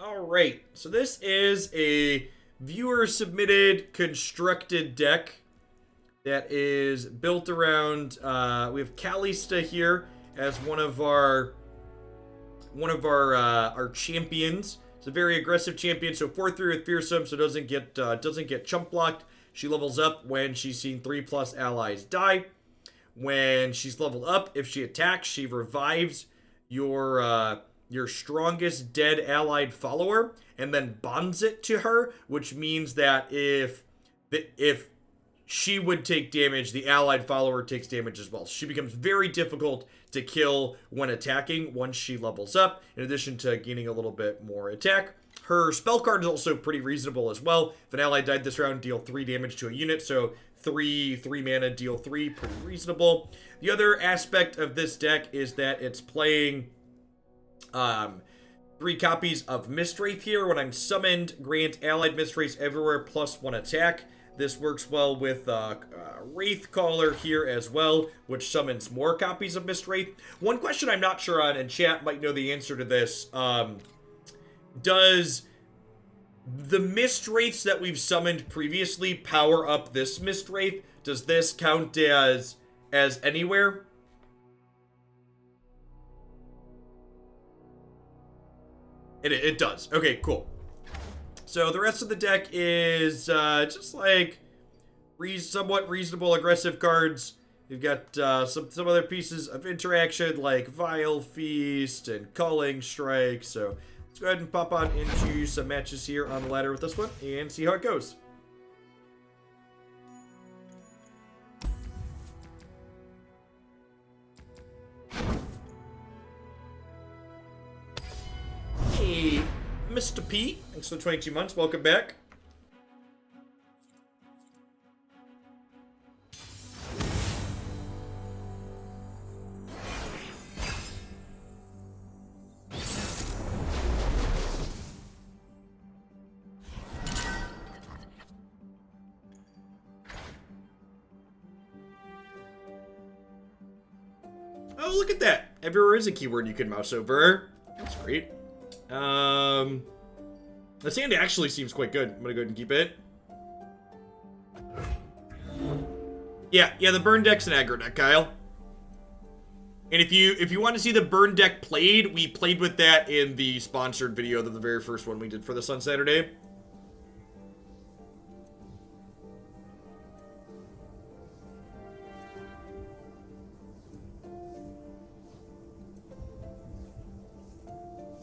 Alright, so this is a viewer-submitted, constructed deck that is built around, we have Kalista here as one of our champions. It's a very aggressive champion, so 4/3 with Fearsome, so doesn't get chump blocked. She levels up when she's seen 3+ allies die. When she's leveled up, if she attacks, she revives your strongest dead allied follower and then bonds it to her, which means that if she would take damage, the allied follower takes damage as well. So she becomes very difficult to kill when attacking once she levels up, in addition to gaining a little bit more attack. Her spell card is also pretty reasonable as well. If an ally died this round, deal 3 damage to a unit, so 3 mana, deal 3, pretty reasonable. The other aspect of this deck is that it's playing 3 copies of Mistwraith here. When I'm summoned, grant allied Mistwraiths everywhere +1 attack. This works well with Wraithcaller here as well, which summons more copies of Mistwraith. One question I'm not sure on, and chat might know the answer to this, does the Mistwraiths that we've summoned previously power up this Mistwraith? Does this count as anywhere? It does. Okay, cool. So the rest of the deck is just like somewhat reasonable aggressive cards. You've got some other pieces of interaction like Vile Feast and Culling Strike. So let's go ahead and pop on into some matches here on the ladder with this one and see how it goes. Hey, Mr. P, thanks for the 22 months. Welcome back. Oh, look at that. Everywhere is a keyword you can mouse over. That's great. The sand actually seems quite good. I'm gonna go ahead and keep it. Yeah, the burn deck's an aggro deck, Kyle. And if you want to see the burn deck played, we played with that in the sponsored video, the very first one we did for this on Saturday.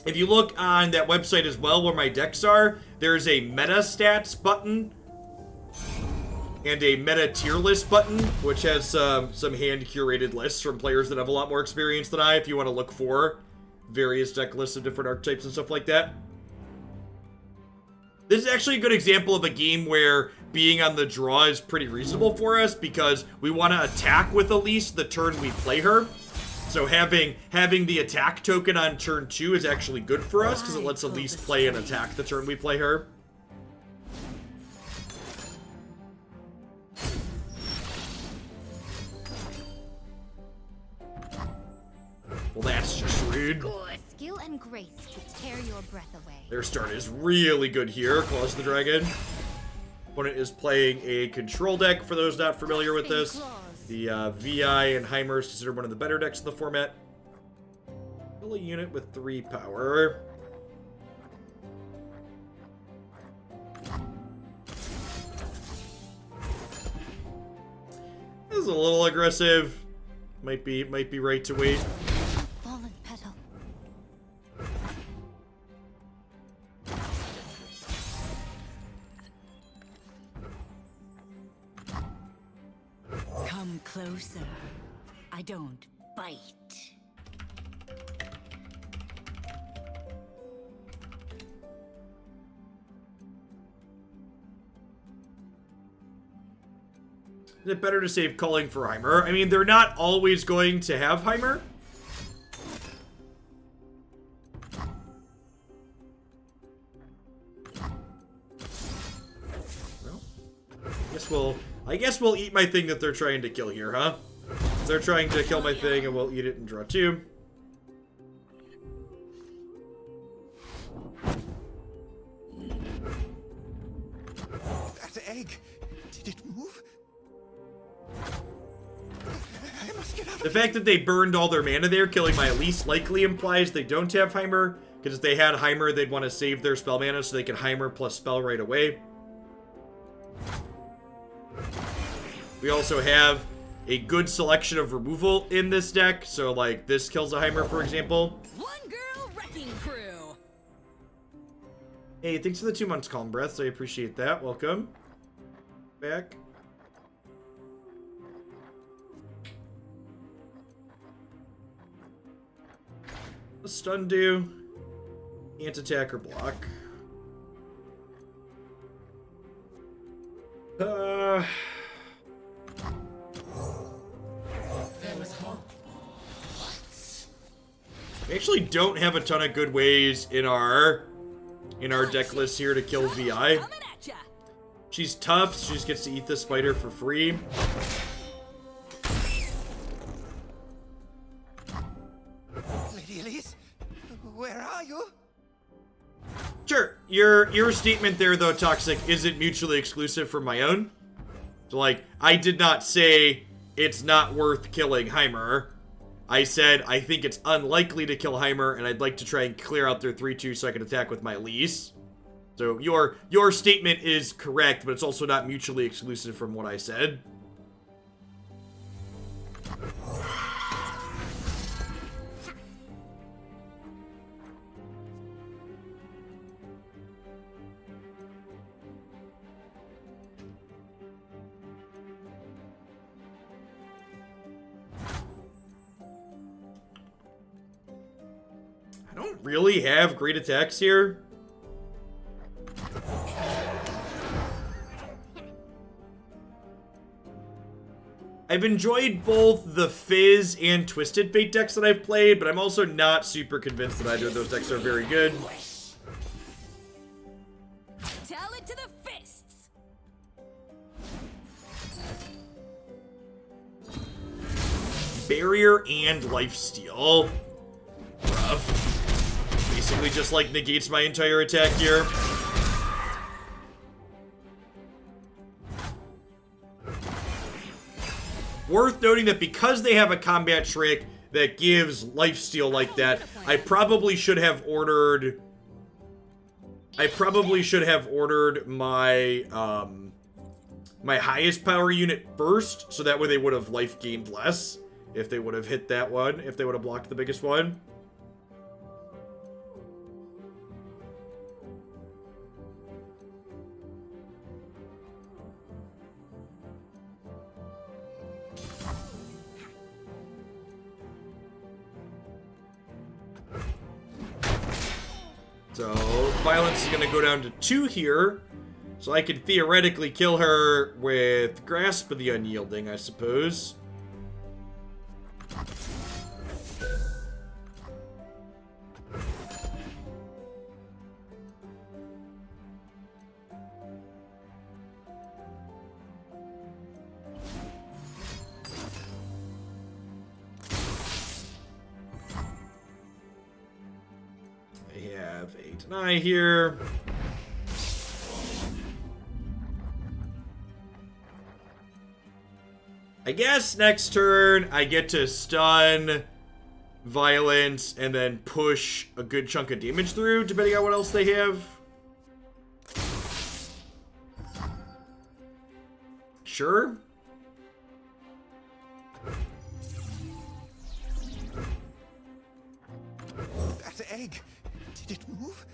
If you look on that website as well where my decks are, there's a meta stats button and a meta tier list button, which has some hand curated lists from players that have a lot more experience than I, if you want to look for various deck lists of different archetypes and stuff like that. This is actually a good example of a game where being on the draw is pretty reasonable for us because we want to attack with Elise the turn we play her. So having the attack token on turn 2 is actually good for us because it lets Elise play and attack the turn we play her. Well, that's just rude. Good. Skill and grace to tear your breath away. Their start is really good here. Claws the Dragon. Opponent is playing a control deck, for those not familiar with this. The VI and Heimer is considered one of the better decks in the format. Kill a unit with 3 power. This is a little aggressive. Might be right to wait. Fallen petal. Come closer. I don't bite. Is it better to save Calling for Heimer? I mean, they're not always going to have Heimer. Well, I guess we'll eat my thing that they're trying to kill here, huh? They're trying to kill my thing and we'll eat it and draw 2. egg. Did it move? I must get out The of fact that they burned all their mana there, killing my Elise, likely implies they don't have Heimer. Because if they had Heimer, they'd want to save their spell mana so they can Heimer plus spell right away. We also have a good selection of removal in this deck. So, like, this kills a Heimer, for example. One girl wrecking crew. Hey, thanks for the 2 months, Calm Breaths. I appreciate that. Welcome back. A stun do. Can't attack or block. We actually don't have a ton of good ways in our deck list here to kill VI. Coming at ya. She's tough, so she just gets to eat the spider for free. Lady Elise, where are you? Sure, your statement there, though, Toxic, isn't mutually exclusive from my own. So, like, I did not say it's not worth killing Heimer. I said I think it's unlikely to kill Heimer, and I'd like to try and clear out their 3/2 so I can attack with my Elise. So your statement is correct, but it's also not mutually exclusive from what I said. I don't really have great attacks here. I've enjoyed both the Fizz and Twisted Fate decks that I've played, but I'm also not super convinced that either of those decks are very good. Tell it to the fists. Barrier and Lifesteal. Rough. Basically just like negates my entire attack here. Worth noting that because they have a combat trick that gives lifesteal like that, I probably should have ordered my my highest power unit first, so that way they would have life gained less if they would have hit that one, if they would have blocked the biggest one. So, violence is going to go down to 2 here. So I could theoretically kill her with Grasp of the Unyielding, I suppose. I have a Deny here. I guess next turn I get to stun, violence, and then push a good chunk of damage through, depending on what else they have. Sure. That egg. Did it move?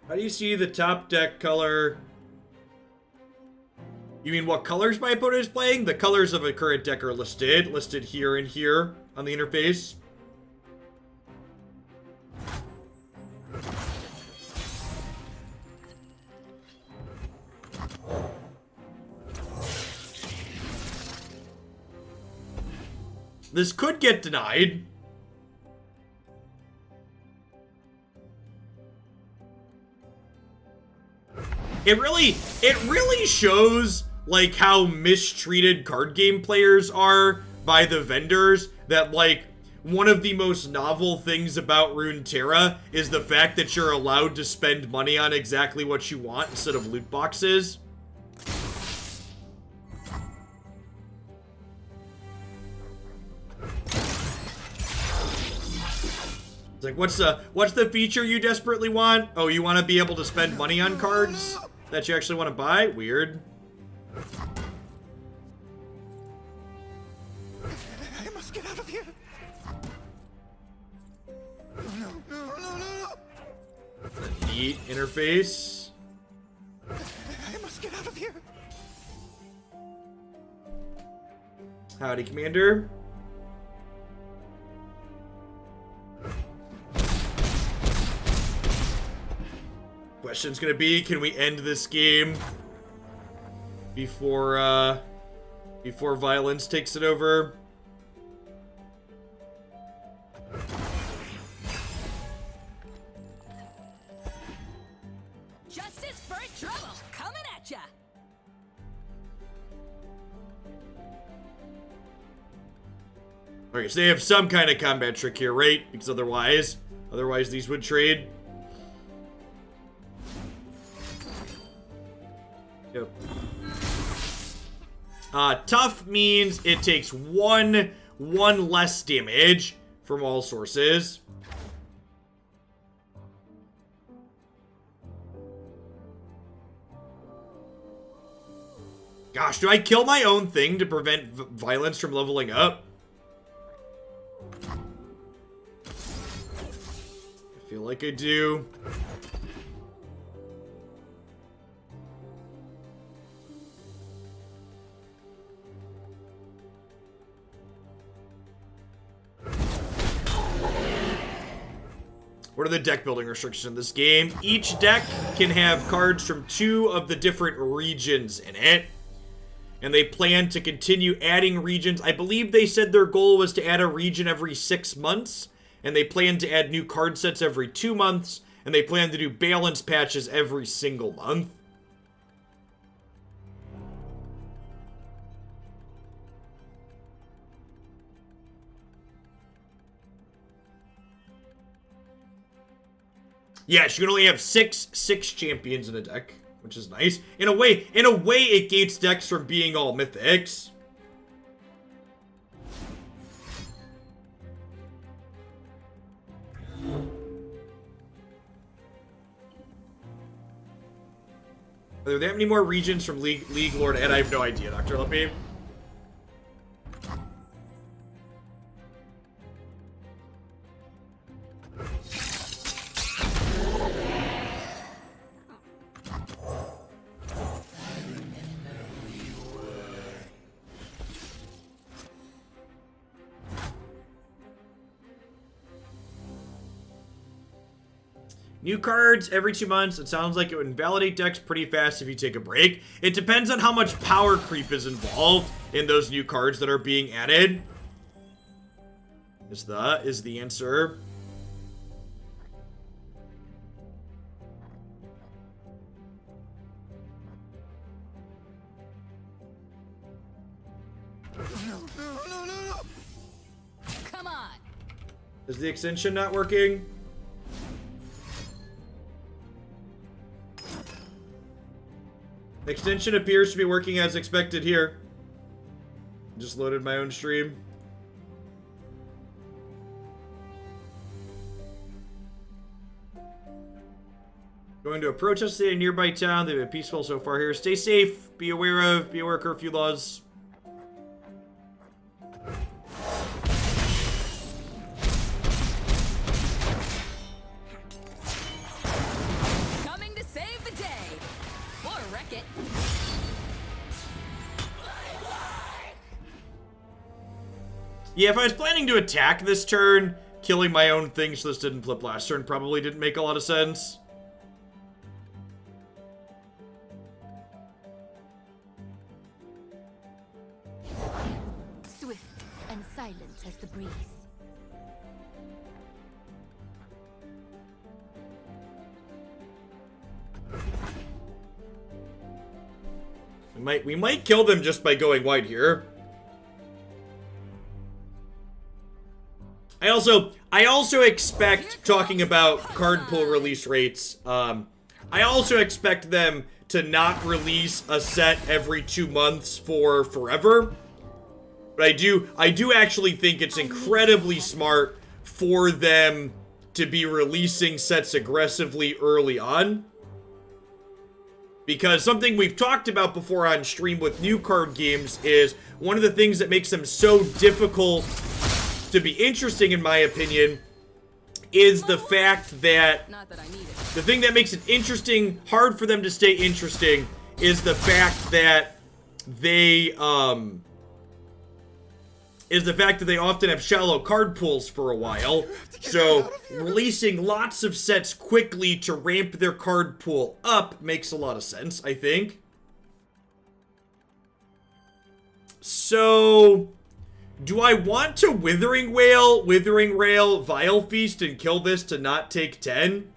How do you see the top deck color? You mean what colors my opponent is playing? The colors of a current deck are listed here and here on the interface. This could get denied. It really shows like how mistreated card game players are by the vendors, that like one of the most novel things about Runeterra is the fact that you're allowed to spend money on exactly what you want instead of loot boxes. It's like, what's the feature you desperately want? Oh, you want to be able to spend money on cards that you actually want to buy? Weird. I must get out of here. No. Neat interface. I must get out of here. Howdy, Commander. Question's gonna be, can we end this game before violence takes it over? Justice for trouble coming at ya. Okay, so they have some kind of combat trick here, right? Because otherwise these would trade. Yep. Tough means it takes one less damage from all sources. Gosh, do I kill my own thing to prevent violence from leveling up? I feel like I do. What are the deck building restrictions in this game? Each deck can have cards from 2 of the different regions in it. And they plan to continue adding regions. I believe they said their goal was to add a region every 6 months. And they plan to add new card sets every 2 months. And they plan to do balance patches every single month. Yes, you can only have six champions in a deck, which is nice. In a way, it gates decks from being all mythics. Are there that many more regions from League Lord Ed? I have no idea, Dr. Lippy. New cards every 2 months. It sounds like it would invalidate decks pretty fast if you take a break. It depends on how much power creep is involved in those new cards that are being added. Is the answer. No. Come on. Is the extension not working? Extension appears to be working as expected here. Just loaded my own stream. Going to a protest in a nearby town. They've been peaceful so far here. Stay safe. Be aware of curfew laws. Coming to save the day. Or wreck it. Yeah, if I was planning to attack this turn, killing my own thing so this didn't flip last turn probably didn't make a lot of sense. Swift and silent as the breeze. We might kill them just by going white here. I also expect, talking about card pool release rates, I also expect them to not release a set every 2 months for forever. But I do actually think it's incredibly smart for them to be releasing sets aggressively early on. Because something we've talked about before on stream with new card games is one of the things that makes them so difficult to be interesting, in my opinion, is the fact that Not that I need it. the thing that makes it interesting, hard for them to stay interesting, is the fact that they often have shallow card pools for a while. So releasing lots of sets quickly to ramp their card pool up makes a lot of sense, I think. So do I want to Withering Rail, Vile Feast, and kill this to not take 10?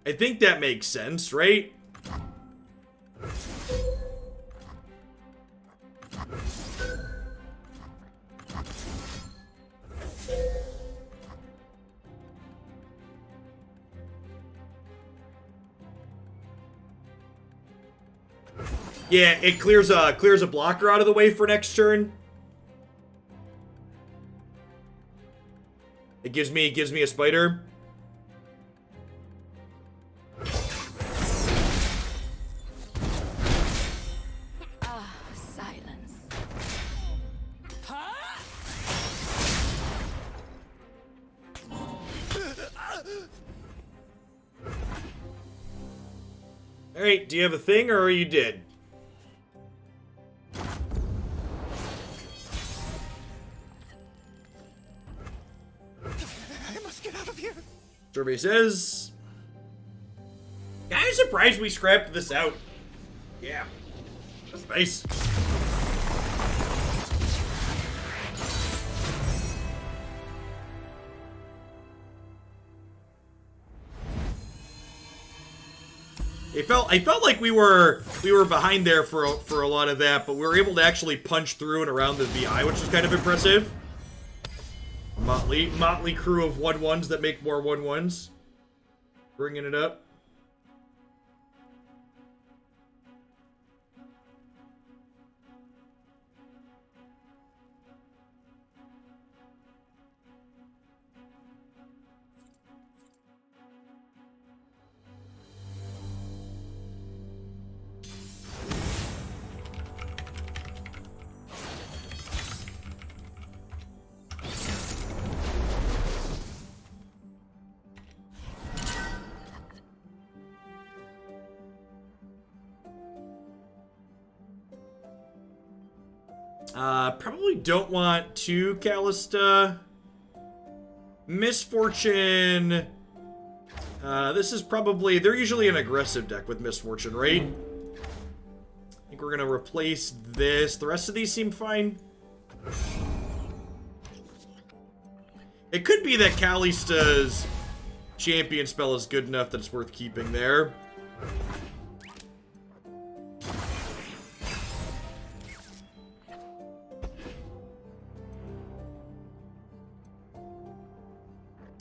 I think that makes sense, right? Yeah, it clears a blocker out of the way for next turn. It gives me a spider. Silence. Alright, do you have a thing or are you dead? I must get out of here. Survey says... I'm surprised we scrapped this out. Yeah. That's nice. I felt like we were behind there for a lot of that, but we were able to actually punch through and around the VI, which is kind of impressive. Motley crew of 1/1s that make more 1/1s. Bringing it up. Probably don't want to Kalista. Misfortune. This is probably... They're usually an aggressive deck with Misfortune, right? I think we're gonna replace this. The rest of these seem fine. It could be that Kalista's champion spell is good enough that it's worth keeping there.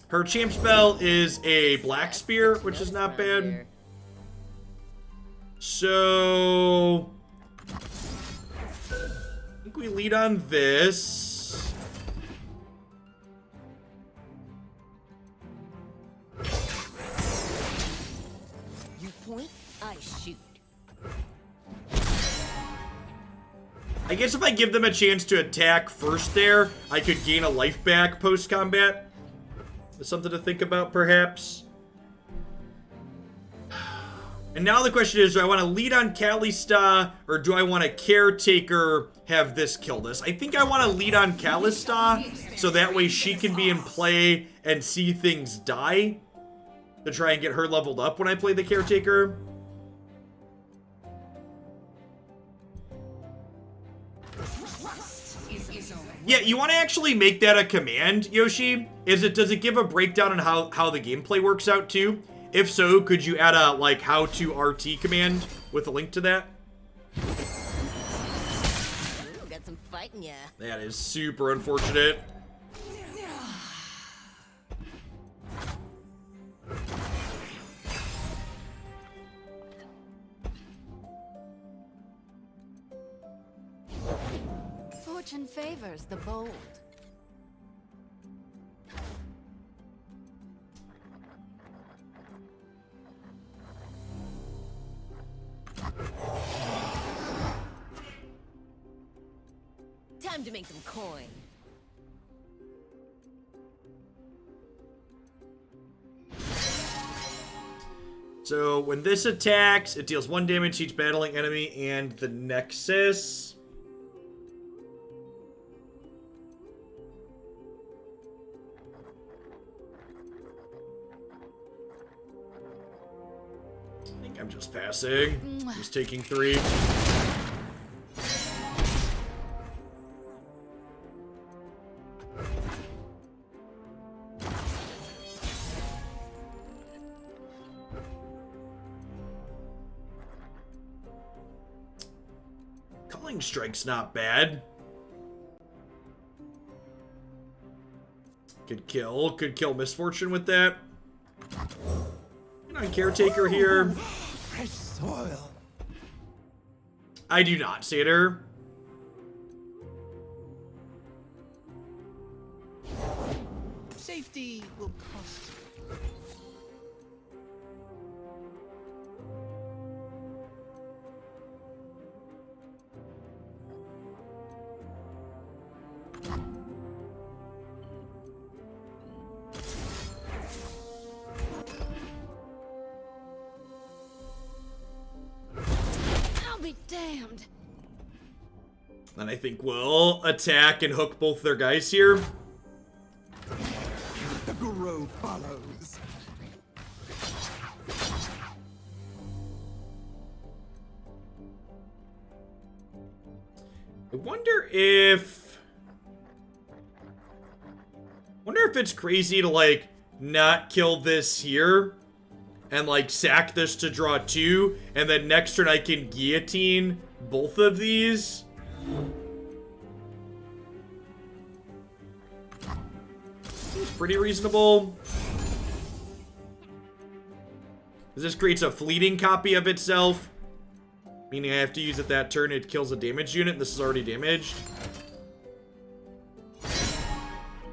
Her champ spell is a Black Spear, which is not bad. So... I think we lead on this. You point, I shoot. I guess if I give them a chance to attack first there, I could gain a life back post-combat. That's something to think about, perhaps. And now the question is, do I want to lead on Kalista, or do I want to Caretaker have this kill this? I think I want to lead on Kalista, so that way she can be in play and see things die, to try and get her leveled up when I play the Caretaker. Yeah, you want to actually make that a command, Yoshi? Does it give a breakdown on how the gameplay works out too? If so, could you add a like how to RT command with a link to that? Ooh, got some fight in ya. That is super unfortunate. Fortune favors the bold. Time to make some coin. So when this attacks, it deals 1 damage to each battling enemy and the Nexus. I think I'm just passing. Just taking 3. Culling Strike's not bad. Could kill Misfortune with that. And on Caretaker here. Fresh soil. I do not, Satyr. Safety will cost you. I'll be damned. And I think we'll attack and hook both their guys here. The grove follows. I wonder if it's crazy to like not kill this here and like sack this to draw 2, and then next turn I can guillotine both of these. Seems pretty reasonable. This creates a fleeting copy of itself, meaning I have to use it that turn. It kills a damaged unit. This is already damaged.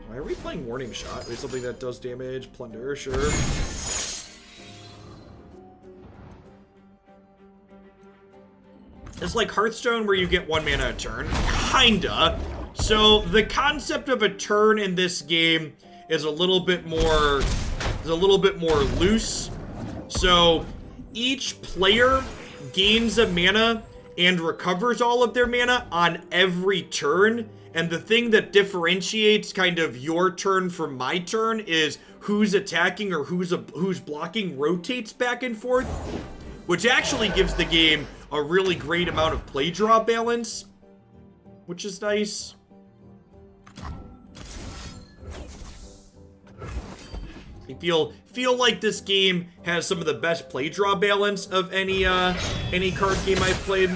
Why are we playing Warning Shot? Wait, something that does damage. Plunder, sure. It's like Hearthstone where you get 1 mana a turn. Kinda. So the concept of a turn in this game is a little bit more loose. So each player gains a mana and recovers all of their mana on every turn. And the thing that differentiates kind of your turn from my turn is who's attacking or who's blocking rotates back and forth, which actually gives the game a really great amount of play draw balance, which is nice. I feel like this game has some of the best play draw balance of any card game I've played.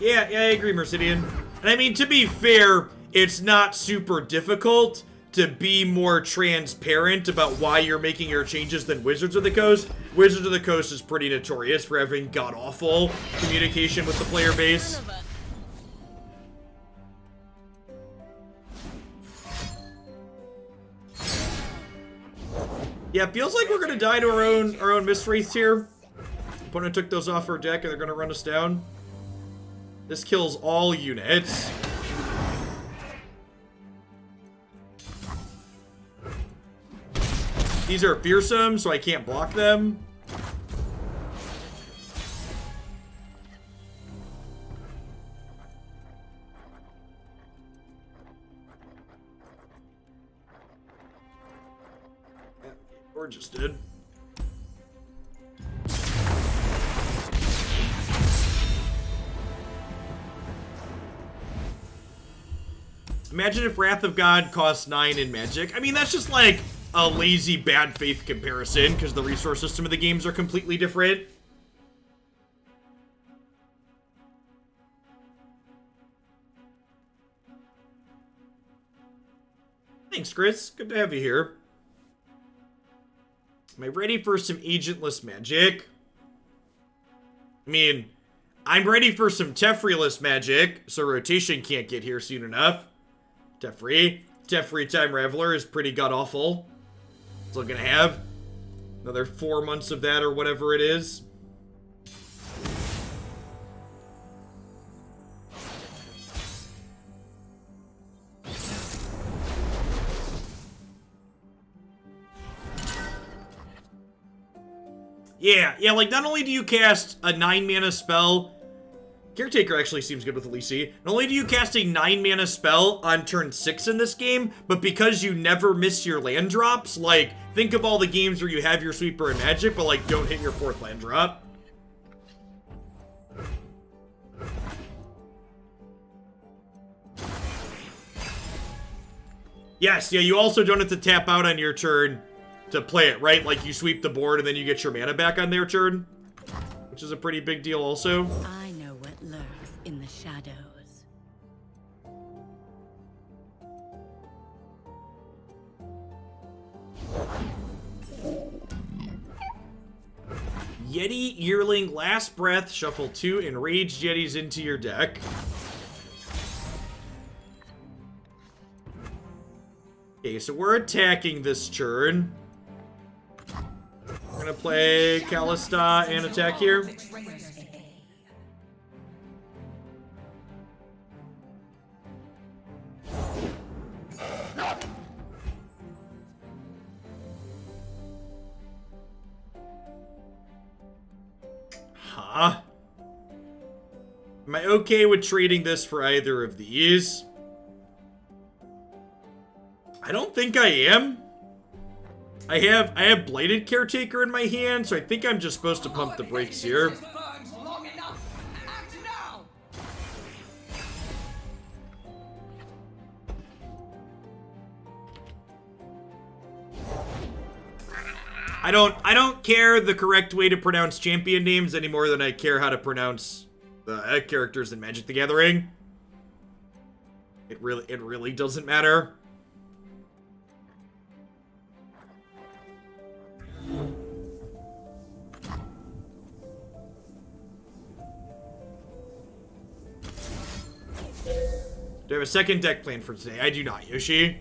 Yeah, I agree, Mercidian. And I mean, to be fair, it's not super difficult to be more transparent about why you're making your changes than Wizards of the Coast. Wizards of the Coast is pretty notorious for having god-awful communication with the player base. Yeah, feels like we're gonna die to our own Mist Wraiths here. Opponent took those off our deck and they're gonna run us down. This kills all units. These are fearsome, so I can't block them. Or just did. Imagine if Wrath of God costs 9 in Magic. I mean, that's just like a lazy bad faith comparison because the resource system of the games are completely different. Thanks, Chris. Good to have you here. Am I ready for some agentless magic? I mean, I'm ready for some Teferi-less magic, so rotation can't get here soon enough. Teferi Time Raveler is pretty god-awful. Still gonna have another 4 months of that or whatever it is. Yeah, like, not only do you cast a 9-mana spell... Caretaker actually seems good with Elise. Not only do you cast a 9-mana spell on turn 6 in this game, but because you never miss your land drops, like, think of all the games where you have your Sweeper and Magic, but, like, don't hit your 4th land drop. Yes, yeah, you also don't have to tap out on your turn to play it, right? Like, you sweep the board and then you get your mana back on their turn, which is a pretty big deal also. I know what lurks in the shadows. Yeti, Yearling, Last Breath, shuffle 2 Enraged Yetis into your deck. Okay, so we're attacking this turn. We're gonna play Kalista and attack here. Huh? Am I okay with trading this for either of these? I don't think I am. I have Blighted Caretaker in my hand, so I think I'm just supposed to pump the brakes here. I don't care the correct way to pronounce champion names any more than I care how to pronounce the characters in Magic the Gathering. It really doesn't matter. Do I have a second deck plan for today? I do not, Yoshi.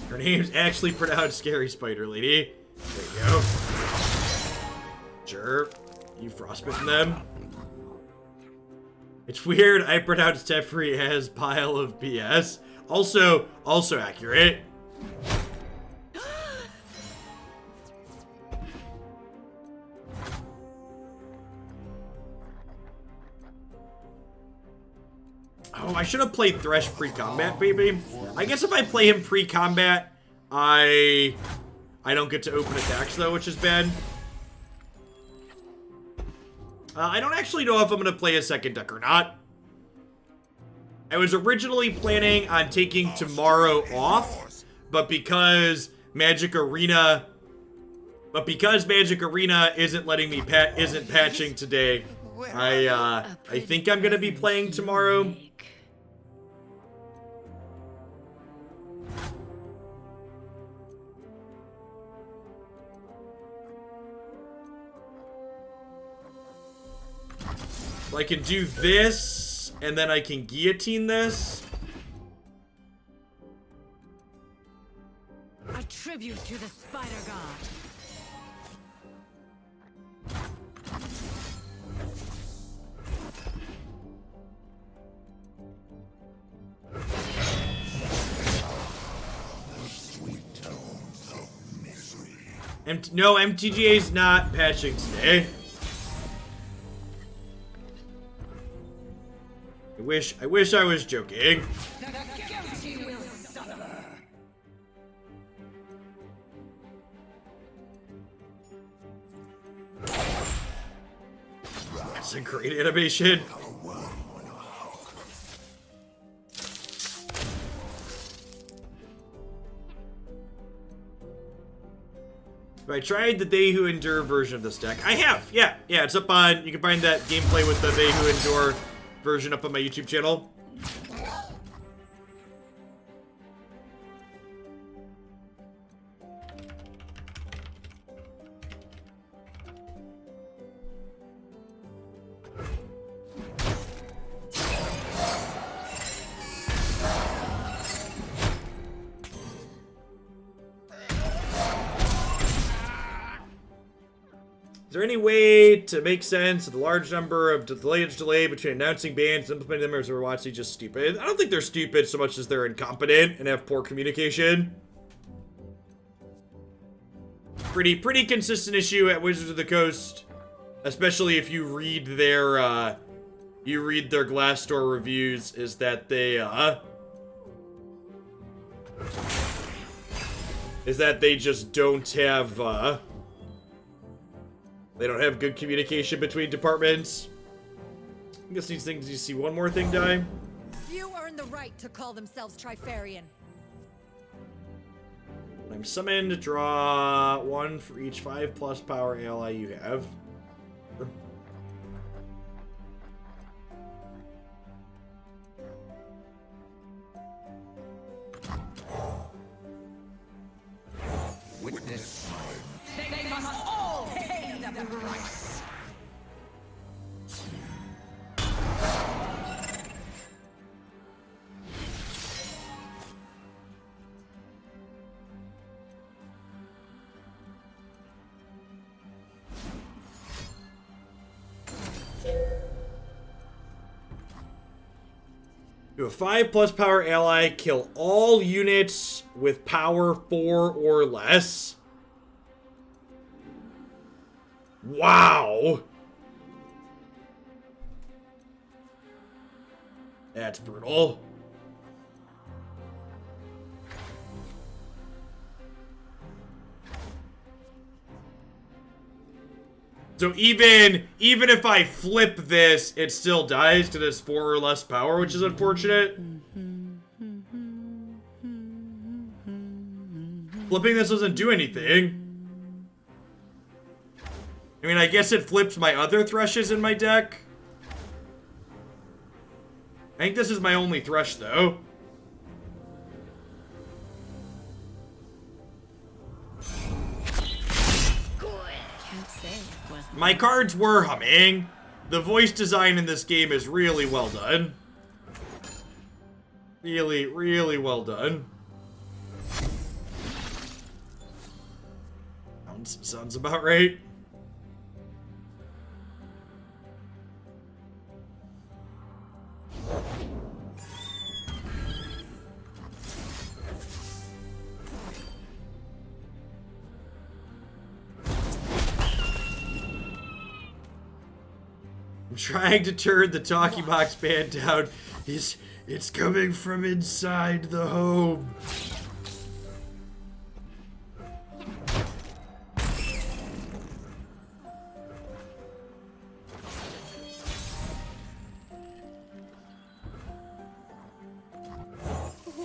Her name's actually pronounced Scary Spider Lady. There you go. Sure. You frostbitten them. It's weird, I pronounced Teferi as pile of BS. Also accurate. Oh, I should have played Thresh pre-combat, baby. I guess if I play him pre-combat, I don't get to open attacks, though, which is bad. I don't actually know if I'm going to play a second deck or not. I was originally planning on taking tomorrow off, but because Magic Arena isn't letting me isn't patching today, I think I'm going to be playing tomorrow. I can do this, and then I can guillotine this. A tribute to the Spider God. No, MTGA's not patching today. I wish I was joking. It's a great animation. I tried the They Who Endure version of this deck. I have, yeah, it's up on, you can find that gameplay with the They Who Endure version up on my YouTube channel. Is there any way to make sense of the large number of delay between announcing bans and implementing them, or is Overwatch just stupid? I don't think they're stupid so much as they're incompetent and have poor communication. Pretty consistent issue at Wizards of the Coast, especially if you read their Glassdoor reviews, is that they just don't have they don't have good communication between departments. I guess these things, you see one more thing die. Few earn the right to call themselves Trifarian. I'm summoned, draw 1 for each 5+ power ally you have. Witness. They must all pay the price. Do a 5+ power ally, kill all units with power 4 or less. Wow! That's brutal. So even if I flip this, it still dies to this 4 or less power, which is unfortunate. Flipping this doesn't do anything. I mean, I guess it flips my other Threshes in my deck. I think this is my only Thresh, though. My cards were humming. The voice design in this game is really well done. Really, really well done. Sounds about right. I'm trying to turn the talkie box ban down. It's coming from inside the home.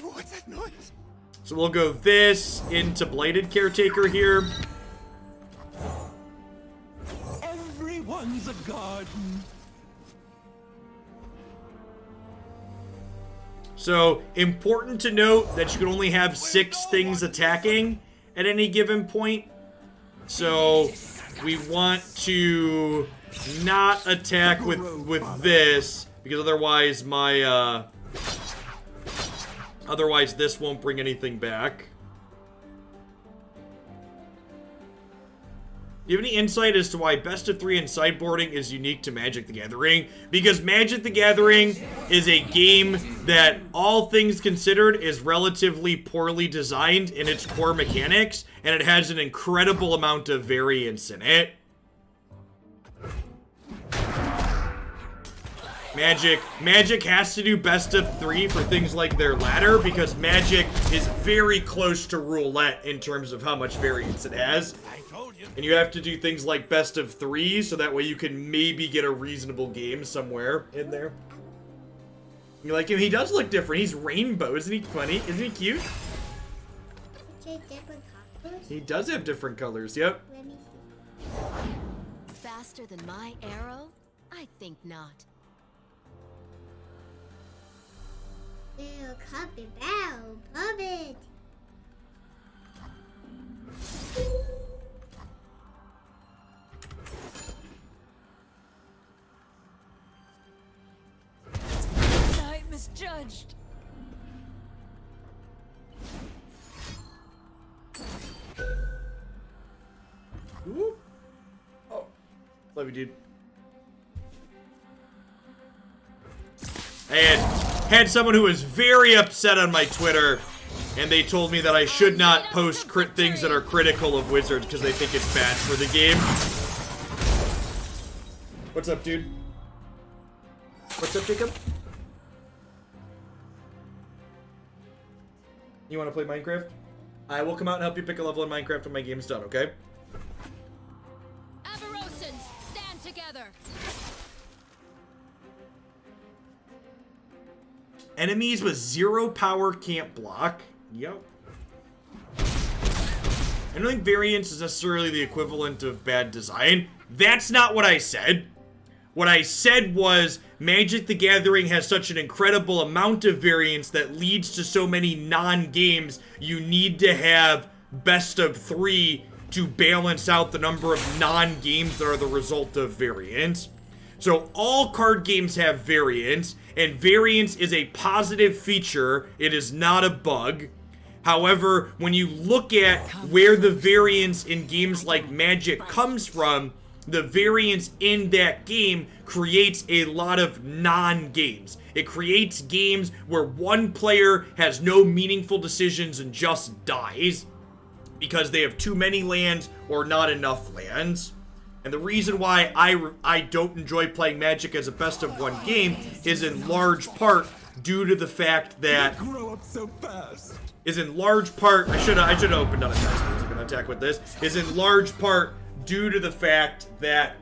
What's that noise? So we'll go this into Blighted Caretaker here. Everyone's a garden. So, important to note that you can only have 6 things attacking at any given point. So, we want to not attack with this, because otherwise my, otherwise this won't bring anything back. Do you have any insight as to why best of 3 in sideboarding is unique to Magic the Gathering? Because Magic the Gathering is a game that, all things considered, is relatively poorly designed in its core mechanics, and it has an incredible amount of variance in it. Magic has to do best of 3 for things like their ladder, because Magic is very close to roulette in terms of how much variance it has. I told you. And you have to do things like best of 3, so that way you can maybe get a reasonable game somewhere in there. You like him? He does look different. He's rainbow. Isn't he funny? Isn't he cute? Different colors? He does have different colors, yep. Let me see. Faster than my arrow? I think not. Ew, copy bell, love it. I misjudged. Ooh. Oh, love you, dude. I had someone who was very upset on my Twitter, and they told me that I should not post things that are critical of Wizards because they think it's bad for the game. What's up, dude? What's up, Jacob? You want to play Minecraft? I will come out and help you pick a level in Minecraft when my game's done, okay? Avarosans, stand together. Enemies with 0 power can't block. Yep. I don't think variance is necessarily the equivalent of bad design. That's not what I said. What I said was Magic the Gathering has such an incredible amount of variance that leads to so many non-games. You need to have best of 3 to balance out the number of non-games that are the result of variance. So all card games have variance, and variance is a positive feature. It is not a bug. However, when you look at where the variance in games like Magic comes from, the variance in that game creates a lot of non-games. It creates games where one player has no meaningful decisions and just dies because they have too many lands or not enough lands. And the reason why I don't enjoy playing Magic as a best of 1 game is in large part due to the fact that Grow up so fast. is in large part I should have opened on a test. I was gonna attack with this. Is in large part due to the fact that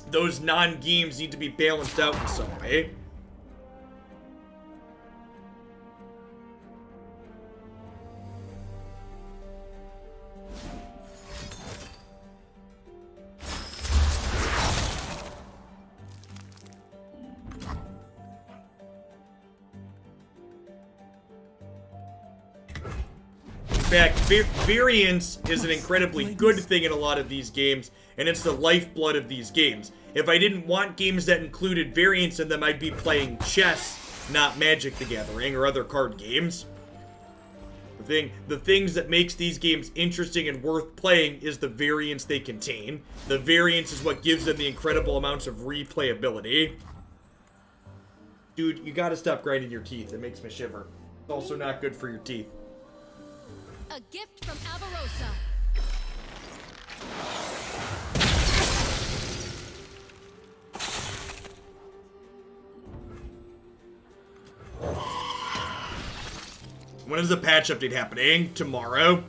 those non-games need to be balanced out in some way. In fact, variance is an incredibly good thing in a lot of these games, and it's the lifeblood of these games. If I didn't want games that included variance in them, I'd be playing chess, not Magic the Gathering or other card games. The things that makes these games interesting and worth playing is the variance they contain. The variance is what gives them the incredible amounts of replayability. Dude, you gotta stop grinding your teeth. It makes me shiver. It's also not good for your teeth. A gift from Avarosa. When is the patch update happening? Tomorrow?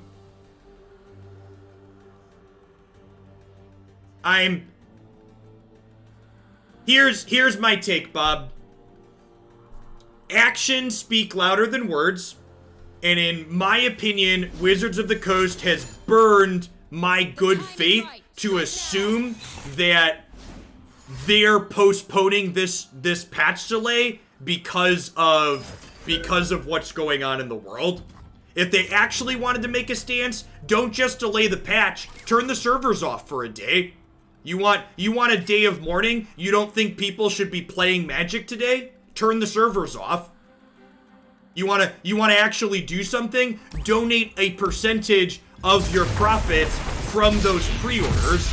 Here's my take, Bob. Actions speak louder than words. And in my opinion, Wizards of the Coast has burned my good faith to assume that they're postponing this patch delay because of what's going on in the world. If they actually wanted to make a stance, don't just delay the patch. Turn the servers off for a day. You want a day of mourning? You don't think people should be playing Magic today? Turn the servers off. You wanna actually do something? Donate a percentage of your profits from those pre-orders.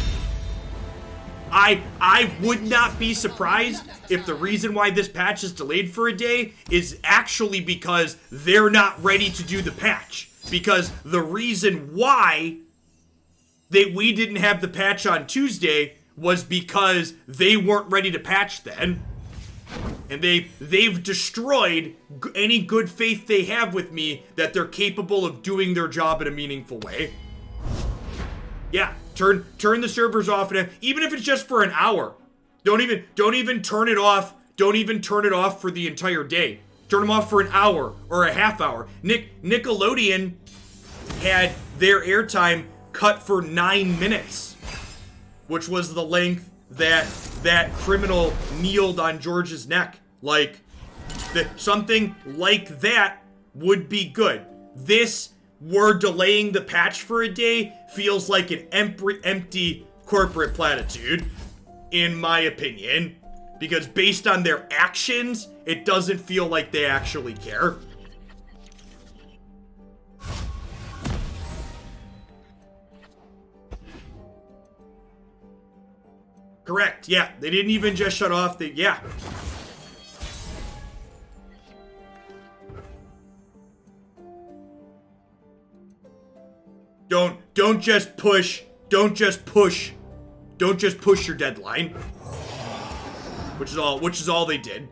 I would not be surprised if the reason why this patch is delayed for a day is actually because they're not ready to do the patch. Because the reason why we didn't have the patch on Tuesday was because they weren't ready to patch then. And they've destroyed any good faith they have with me that they're capable of doing their job in a meaningful way. Yeah, Turn the servers off, and even if it's just for an hour. Don't even turn it off. Don't even turn it off for the entire day. Turn them off for an hour or a half hour. Nickelodeon had their airtime cut for 9 minutes, which was the length that criminal kneeled on George's neck. Like, something like that would be good. This, we're delaying the patch for a day, feels like an empty corporate platitude, in my opinion. Because based on their actions, it doesn't feel like they actually care. Correct, yeah. They didn't even just shut off the, yeah. Don't just push your deadline. Which is all they did.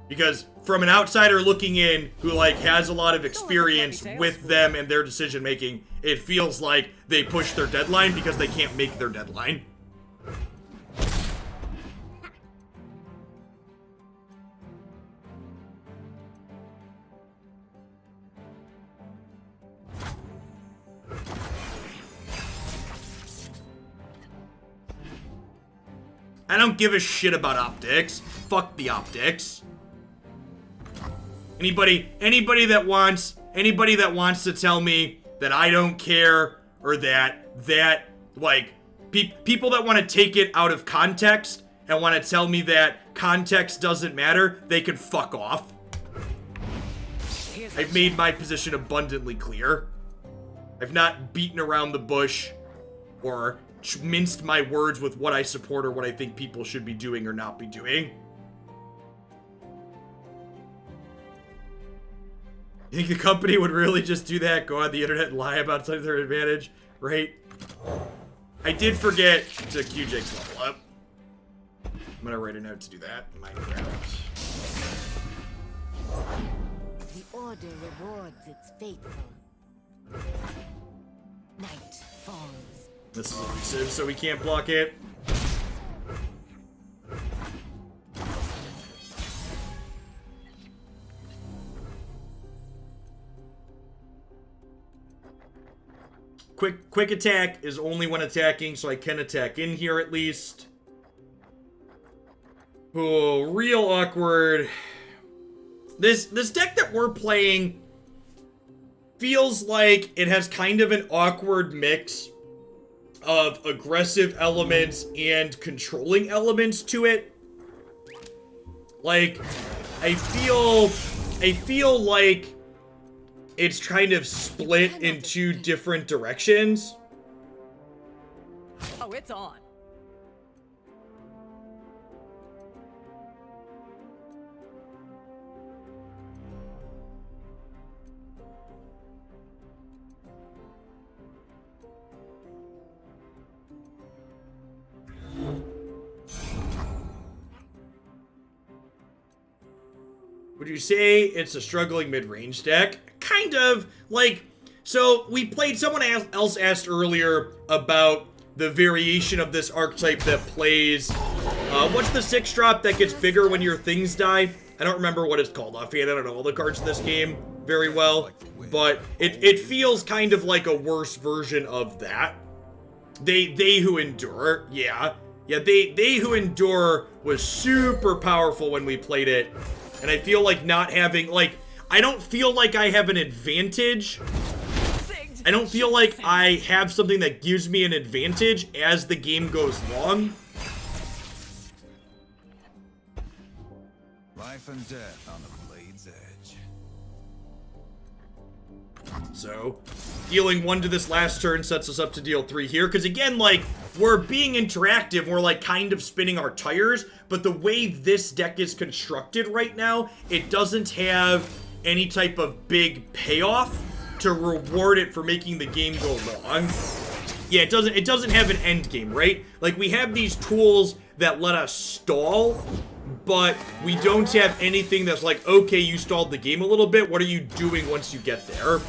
Because from an outsider looking in who like has a lot of experience with them and their decision making, it feels like they push their deadline because they can't make their deadline. I don't give a shit about optics. Fuck the optics. Anybody that wants to tell me that I don't care or that like people that want to take it out of context and want to tell me that context doesn't matter, they can fuck off. I've made my position abundantly clear. I've not beaten around the bush or minced my words with what I support or what I think people should be doing or not be doing. You think the company would really just do that? Go on the internet and lie about something to their advantage? Right? I did forget to queue Jake's level up. I'm gonna write a note to do that in Minecraft. The order rewards its faithful. Night falls. This is elusive, so we can't block it. Quick attack is only when attacking, so I can attack in here at least. Oh, real awkward. This deck that we're playing feels like it has kind of an awkward mix of aggressive elements and controlling elements to it. Like, I feel like it's kind of split in two different directions. Oh, it's on. Would you say it's a struggling mid-range deck? Kind of. Like, so we played, someone else asked earlier about the variation of this archetype that plays, what's the 6-drop that gets bigger when your things die? I don't remember what it's called offhand. I don't know all the cards in this game very well, but it feels kind of like a worse version of that. They Who Endure, yeah. Yeah, they Who Endure was super powerful when we played it. And I feel like not having, like, I don't feel like I have an advantage. I don't feel like I have something that gives me an advantage as the game goes long. Life and death on the blade's edge. So, dealing 1 to this last turn sets us up to deal 3 here. Because again, like, we're being interactive. We're, like, kind of spinning our tires. But the way this deck is constructed right now, it doesn't have any type of big payoff to reward it for making the game go long. Yeah, it doesn't have an end game, right? Like, we have these tools that let us stall, but we don't have anything that's like, okay, you stalled the game a little bit. What are you doing once you get there?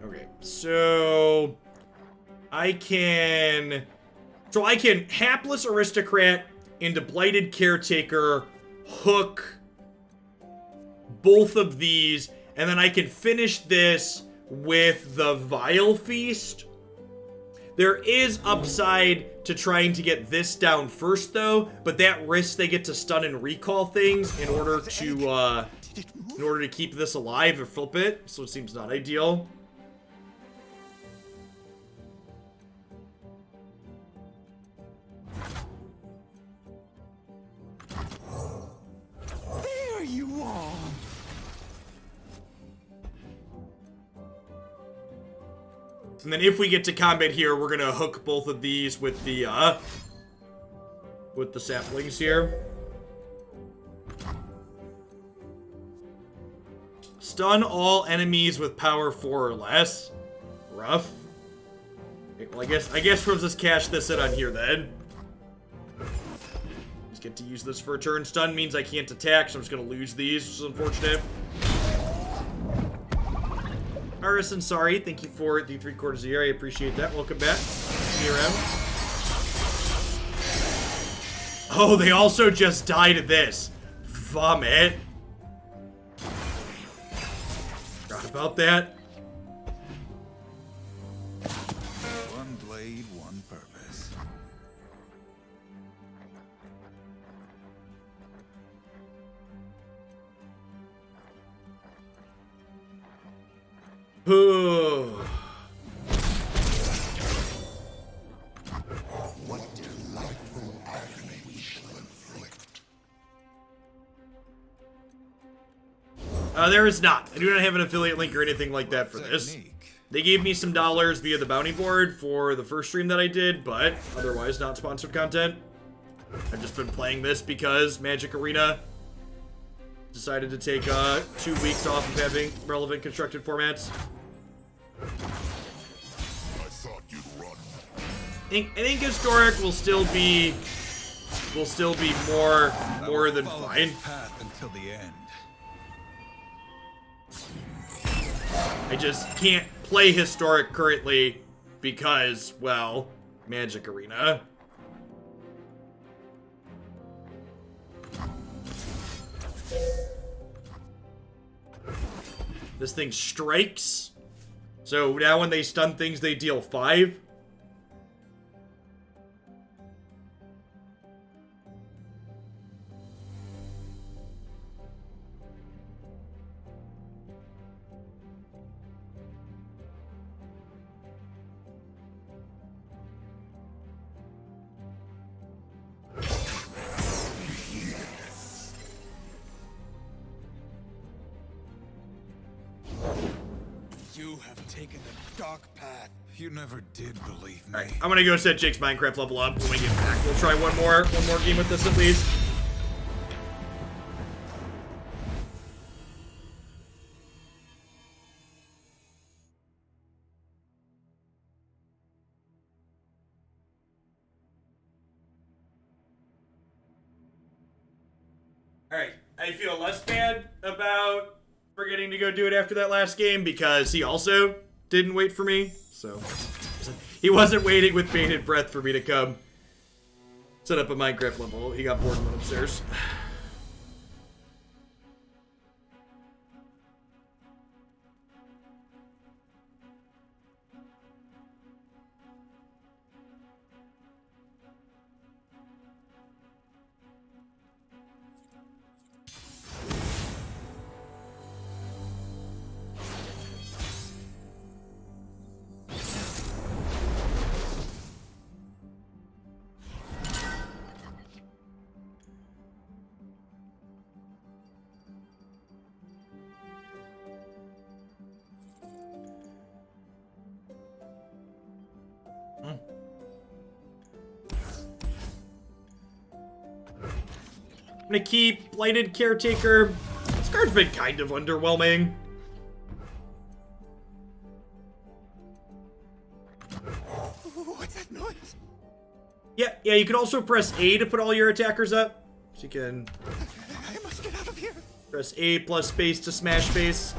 Okay, so I can Hapless Aristocrat into Blighted Caretaker, hook both of these, and then I can finish this with the Vile Feast. There is upside to trying to get this down first, though, but that risks they get to stun and recall things in order to keep this alive or flip it, so it seems not ideal. There you are. And then if we get to combat here, we're gonna hook both of these with the saplings here. Stun all enemies with power 4 or less. Rough. Okay, well, I guess we'll just cash this in on here then. Just get to use this for a turn. Stun means I can't attack, so I'm just gonna lose these, which is unfortunate. Harrison, sorry. Thank you for the 3/4 of the year. I appreciate that. Welcome back. See you around. Oh, they also just died of this. Vomit. Forgot about that. One blade, one purpose. What delightful agony we shall inflict. There is not. I do not have an affiliate link or anything like that for this. Technique. They gave me some dollars via the bounty board for the first stream that I did, but otherwise not sponsored content. I've just been playing this because Magic Arena decided to take 2 weeks off of having relevant constructed formats. I thought you'd run. I think historic will still be more than Follow fine. this path until the end. I just can't play historic currently because, well, Magic Arena. This thing strikes. So now when they stun things, they deal 5. You have taken the dark path. You never did believe me. I'm gonna go set Jake's Minecraft level up when we get back. We'll try one more game with this at least. Alright, I feel less bad about forgetting to go do it after that last game because he also didn't wait for me. So he wasn't waiting with bated breath for me to come set up a Minecraft level. He got bored and went upstairs. I'm gonna keep Blighted Caretaker. This card's been kind of underwhelming. What's that noise? Yeah, you can also press A to put all your attackers up. So you can I must get out of here. press A plus space to smash space.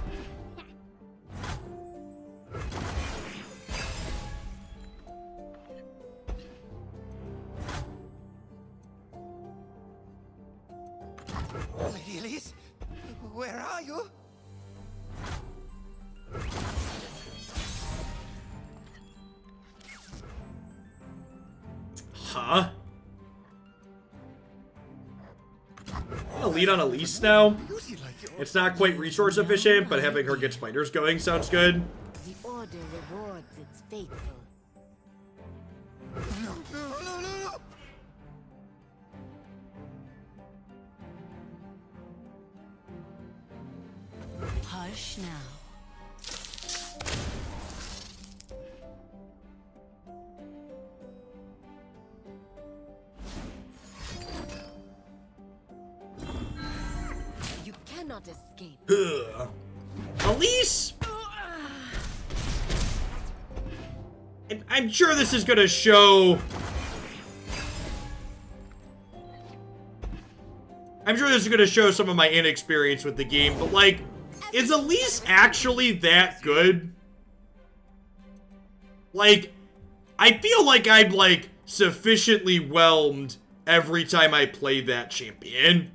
Where are you? Huh? I'm gonna lead on Elise now. It's not quite resource efficient, but having her get spiders going sounds good. The order rewards its faithful. No, no, no, no, no. Hush now. You cannot escape. Ugh. Elise? I'm sure this is gonna show... I'm sure this is gonna show some of my inexperience with the game, but like, is Elise actually that good? Like, I feel like I'm like sufficiently whelmed every time I play that champion.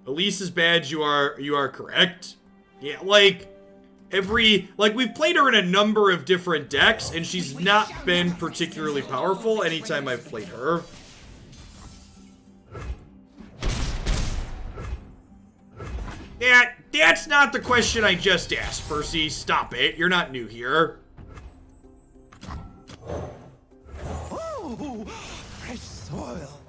Elise is bad, you are correct. Yeah, like, we've played her in a number of different decks, and she's not been particularly powerful anytime I've played her. That's not the question I just asked, Percy. Stop it. You're not new here. Oh, fresh soil.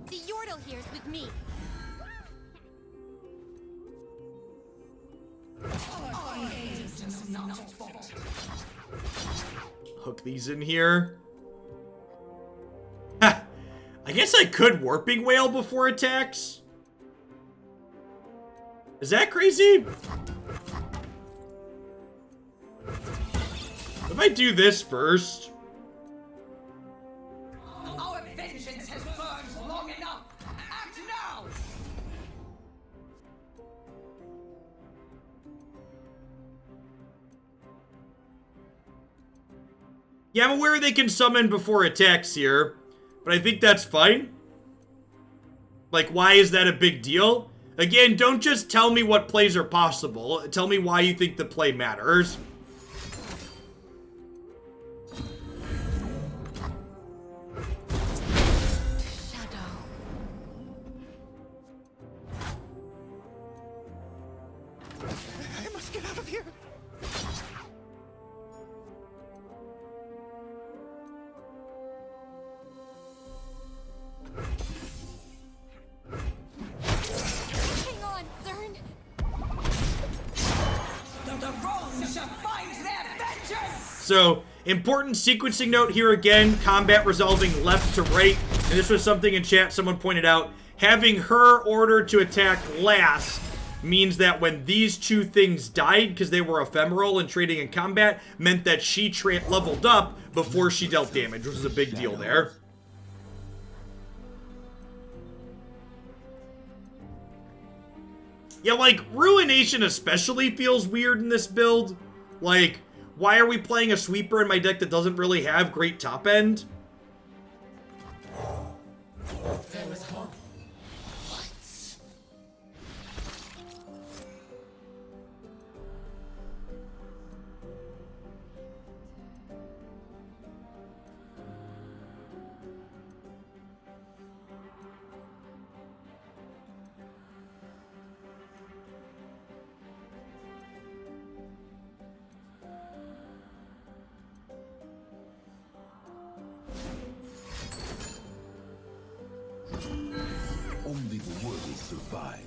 The Yordle here's with me. Hook these in here. Ha! I guess I could Warping Whale before attacks. Is that crazy? If I do this first... Our vengeance has burned long enough. Act now! Yeah, I'm aware they can summon before attacks here, but I think that's fine. Like, why is that a big deal? Again, don't just tell me what plays are possible. Tell me why you think the play matters. I must get out of here. Hang on, Zern. The wrongs shall find their vengeance! So, important sequencing note here again, combat resolving left to right. And this was something in chat someone pointed out. Having her order to attack last means that when these two things died, because they were ephemeral and trading in combat, meant that she leveled up before she dealt damage, which is a big deal there. Yeah, like, Ruination especially feels weird in this build. Like, why are we playing a sweeper in my deck that doesn't really have great top end? There was hope. Only the worthy survive.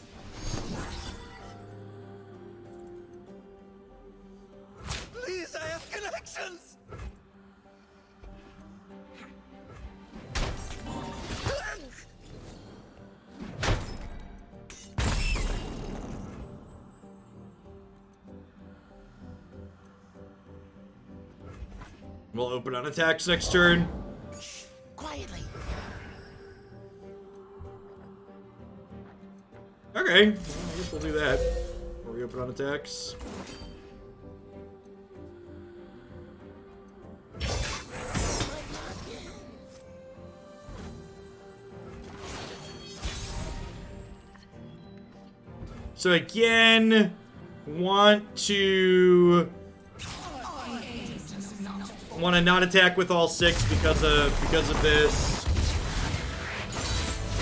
Please, I have connections. We'll open on attacks next turn. Quietly. Okay, well, I guess we'll do that. Or we open on attacks. So again, want to not attack with all 6 because of this.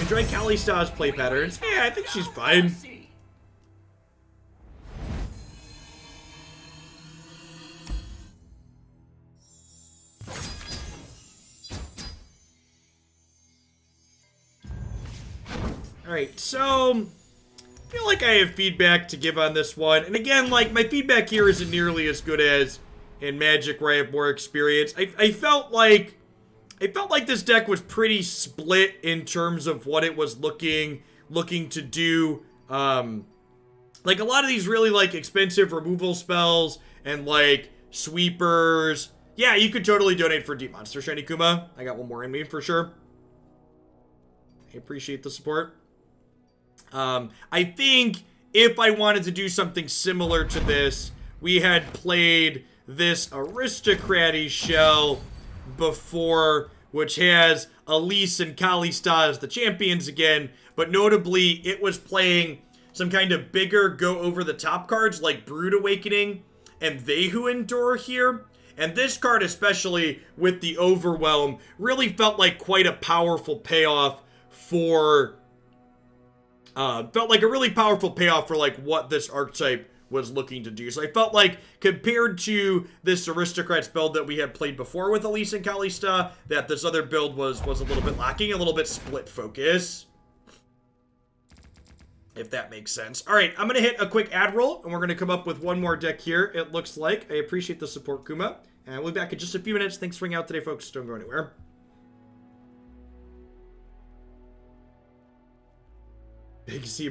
Enjoy Kalista's play patterns. Yeah, I think she's fine. Alright, so I feel like I have feedback to give on this one. And again, like, my feedback here isn't nearly as good as in Magic where I have more experience. I felt like this deck was pretty split in terms of what it was looking to do. Like, a lot of these really, like, expensive removal spells and, like, sweepers. Yeah, you could totally donate for Deep Monster, Shiny Kuma. I got one more in me for sure. I appreciate the support. I think if I wanted to do something similar to this, we had played this Aristocrat-y shell before, which has Elise and Kalista as the champions again, but notably it was playing some kind of bigger go-over-the-top cards like Brood Awakening and They Who Endure here. And this card, especially with the Overwhelm, really felt like quite a powerful payoff for... felt like a really powerful payoff for, like, what this archetype was looking to do. So I felt like, compared to this Aristocrats build that we had played before with Elise and Kalista, that this other build was a little bit lacking, a little bit split focus. If that makes sense. Alright, I'm going to hit a quick ad roll, and we're going to come up with one more deck here, it looks like. I appreciate the support, Kuma. And we'll be back in just a few minutes. Thanks for hanging out today, folks. Don't go anywhere. Big C